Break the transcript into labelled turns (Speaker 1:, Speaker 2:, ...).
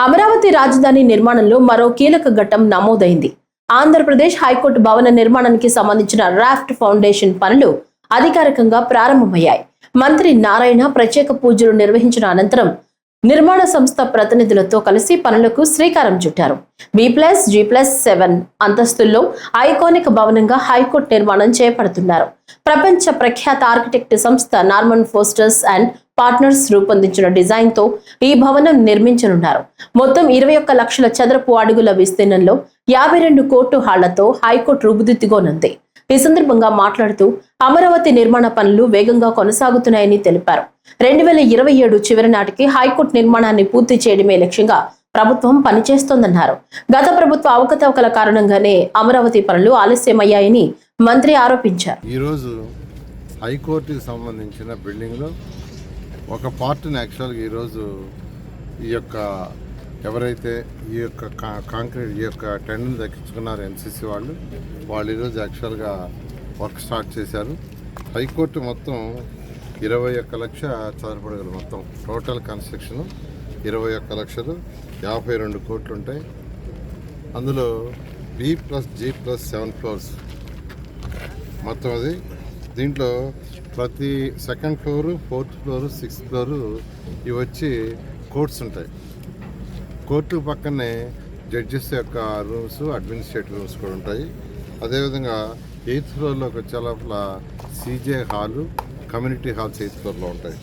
Speaker 1: అమరావతి రాజధాని నిర్మాణంలో మరో కీలక ఘట్టం నమోదైంది. ఆంధ్రప్రదేశ్ హైకోర్టు భవన నిర్మాణానికి సంబంధించిన రాఫ్ట్ ఫౌండేషన్ పనులు అధికారికంగా ప్రారంభమయ్యాయి. మంత్రి నారాయణ ప్రత్యేక పూజలు నిర్వహించిన అనంతరం నిర్మాణ సంస్థ ప్రతినిధులతో కలిసి పనులకు శ్రీకారం చుట్టారు. B+G+7 అంతస్తుల్లో ఐకానిక్ భవనంగా హైకోర్టు నిర్మాణం చేపడుతున్నారు. ప్రపంచ ప్రఖ్యాత ఆర్కిటెక్ట్ సంస్థ నార్మన్ ఫోస్టర్స్ అండ్ పార్ట్నర్స్ రూపొందించిన డిజైన్ తో ఈ భవనం నిర్మించనున్నారు. మొత్తం 21 లక్షల చదరపు అడుగుల విస్తీర్ణంలో 52 కోర్టు హాళ్లతో హైకోర్టు రూపుదిద్దుకోనుంది. ఈ సందర్భంగా మాట్లాడుతూ అమరావతి నిర్మాణ పనులు వేగంగా కొనసాగుతున్నాయని తెలిపారు. 2027 చివరి నాటికి హైకోర్టు నిర్మాణాన్ని పూర్తి చేయడమే లక్ష్యంగా ప్రభుత్వం పనిచేస్తోందన్నారు. గత ప్రభుత్వ అవకతవకల కారణంగానే అమరావతి పనులు ఆలస్యమయ్యాయని మంత్రి ఆరోపించారు.
Speaker 2: ఈరోజు హైకోర్టుకి సంబంధించిన బిల్డింగ్లో ఒక పార్ట్ని యాక్చువల్గా ఈరోజు ఈ యొక్క ఎవరైతే ఈ యొక్క కాంక్రీట్ ఈ యొక్క టెండర్ని దక్కించుకున్నారు ఎన్సీసీ వాళ్ళు ఈరోజు యాక్చువల్గా వర్క్ స్టార్ట్ చేశారు. హైకోర్టు మొత్తం 21 లక్ష చదరపు అడుగులు మొత్తం టోటల్ కన్స్ట్రక్షన్ 21 లక్షలు 52 కోట్లు ఉంటాయి. అందులో B+G+7 ఫ్లోర్స్ మొత్తం అది. దీంట్లో ప్రతి second floor, 4th floor, 6th floor ఇవి వచ్చి కోర్ట్స్ ఉంటాయి. కోర్టు పక్కనే జడ్జెస్ యొక్క రూమ్స్, అడ్మినిస్ట్రేటివ్ రూమ్స్ కూడా ఉంటాయి. అదేవిధంగా 8th ఫ్లోర్లోకి వచ్చే లోపల CJ hall, community halls 8th ఫ్లోర్లో ఉంటాయి.